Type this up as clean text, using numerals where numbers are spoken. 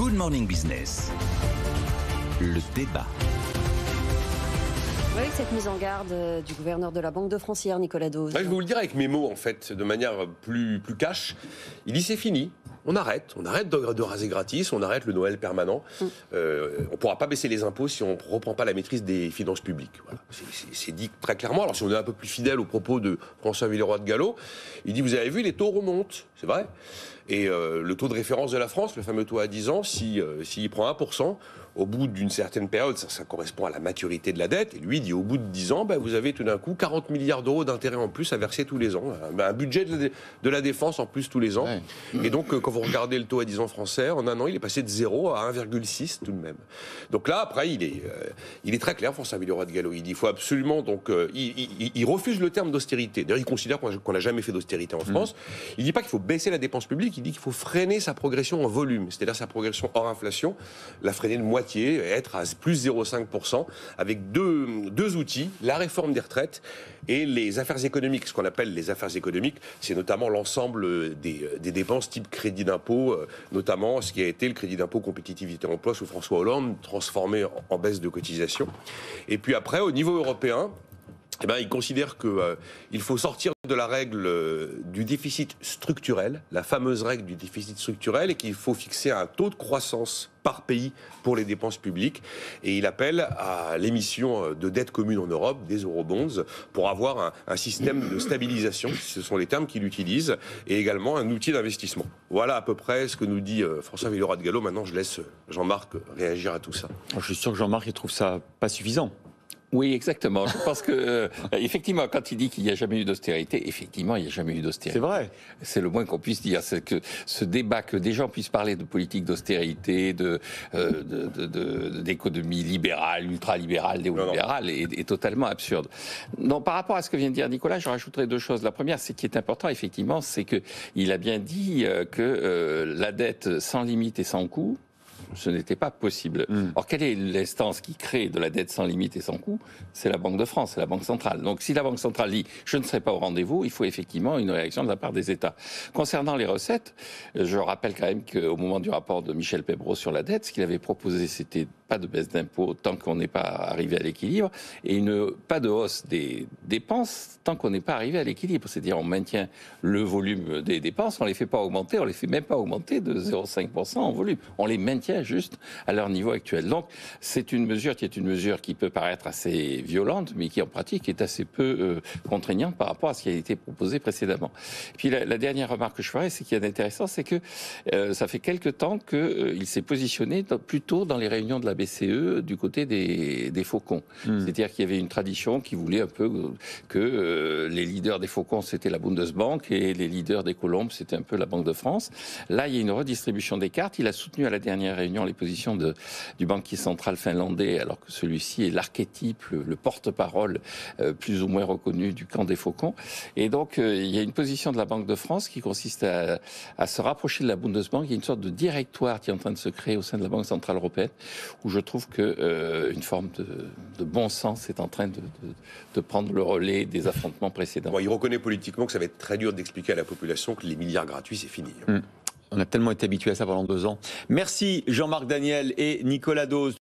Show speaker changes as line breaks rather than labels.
Good Morning Business. Le débat.
Avec cette mise en garde du gouverneur de la Banque de France hier, Nicolas Dose.
Je vais vous le dire avec mes mots, en fait, de manière plus cash. Il dit c'est fini. On arrête de raser gratis, on arrête le Noël permanent. On ne pourra pas baisser les impôts si on ne reprend pas la maîtrise des finances publiques. Voilà. C'est dit très clairement. Alors si on est un peu plus fidèle aux propos de François Villeroy de Galhau, il dit, vous avez vu, les taux remontent, c'est vrai. Et le taux de référence de la France, le fameux taux à 10 ans, s'il prend 1%, au bout d'une certaine période, ça correspond à la maturité de la dette. Et lui, il dit, au bout de 10 ans, vous avez tout d'un coup 40 milliards d'euros d'intérêts en plus à verser tous les ans. Un budget de la défense en plus tous les ans. Ouais. Et donc, quand vous regardez le taux à 10 ans français, en un an, il est passé de 0 à 1,6 tout de même. Donc là, après, il est très clair, François Villeroy de Galhau. Il dit, il faut absolument... Donc, il refuse le terme d'austérité. D'ailleurs, il considère qu'on n'a jamais fait d'austérité en France. Il ne dit pas qu'il faut baisser la dépense publique, il dit qu'il faut freiner sa progression en volume, c'est-à-dire sa progression hors inflation, la freiner de moitié, être à plus 0,5%, avec deux outils, la réforme des retraites et les affaires économiques. Ce qu'on appelle les affaires économiques, c'est notamment l'ensemble des dépenses type crédit d'impôt, notamment ce qui a été le crédit d'impôt compétitivité emploi sous François Hollande, transformé en baisse de cotisation. Et puis après, au niveau européen, il considère qu'il faut sortir de la règle du déficit structurel, la fameuse règle du déficit structurel, et qu'il faut fixer un taux de croissance par pays pour les dépenses publiques. Et il appelle à l'émission de dette commune en Europe, des eurobonds, pour avoir un système de stabilisation, ce sont les termes qu'il utilise, et également un outil d'investissement. Voilà à peu près ce que nous dit François Villeroy de Galhau. Maintenant, je laisse Jean-Marc réagir à tout ça.
Je suis sûr que Jean-Marc, il trouve ça pas suffisant.
Oui, exactement. Je pense que, effectivement, quand il dit qu'il n'y a jamais eu d'austérité, effectivement, il n'y a jamais eu d'austérité.
C'est vrai.
C'est le moins qu'on puisse dire. C'est que ce débat, que des gens puissent parler de politique d'austérité, d'économie libérale, ultralibérale, néolibérale, est totalement absurde. Non, par rapport à ce que vient de dire Nicolas, je rajouterai deux choses. La première, c'est qui est important, effectivement, c'est qu'il a bien dit que la dette sans limite et sans coût, ce n'était pas possible. Or, quelle est l'instance qui crée de la dette sans limite et sans coût? C'est la Banque de France, c'est la Banque centrale. Donc, si la Banque centrale dit « je ne serai pas au rendez-vous », il faut effectivement une réaction de la part des États. Concernant les recettes, je rappelle quand même qu'au moment du rapport de Michel Pebro sur la dette, ce qu'il avait proposé, c'était pas de baisse d'impôts tant qu'on n'est pas arrivé à l'équilibre, et pas de hausse des dépenses tant qu'on n'est pas arrivé à l'équilibre. C'est-à-dire, on maintient le volume des dépenses, on les fait pas augmenter, on les fait même pas augmenter de 0,5% en volume. On les maintient juste à leur niveau actuel. Donc, c'est une mesure qui peut paraître assez violente, mais qui en pratique est assez peu contraignante par rapport à ce qui a été proposé précédemment. Et puis la dernière remarque que je ferai, c'est qu'il y a d'intéressant, c'est que ça fait quelque temps qu'il s'est positionné plutôt dans les réunions de la BCE du côté des faucons. C'est-à-dire qu'il y avait une tradition qui voulait un peu que les leaders des faucons, c'était la Bundesbank, et les leaders des colombes, c'était un peu la Banque de France. Là, il y a une redistribution des cartes. Il a soutenu à la dernière réunion les positions du banquier central finlandais, alors que celui-ci est l'archétype, le porte-parole plus ou moins reconnu du camp des faucons. Et donc, il y a une position de la Banque de France qui consiste à se rapprocher de la Bundesbank. Il y a une sorte de directoire qui est en train de se créer au sein de la Banque centrale européenne, où je trouve qu'une forme de bon sens est en train de prendre le relais des affrontements précédents.
Bon, il reconnaît politiquement que ça va être très dur d'expliquer à la population que les milliards gratuits, c'est fini.
On a tellement été habitué à ça pendant 2 ans. Merci Jean-Marc Daniel et Nicolas Dose.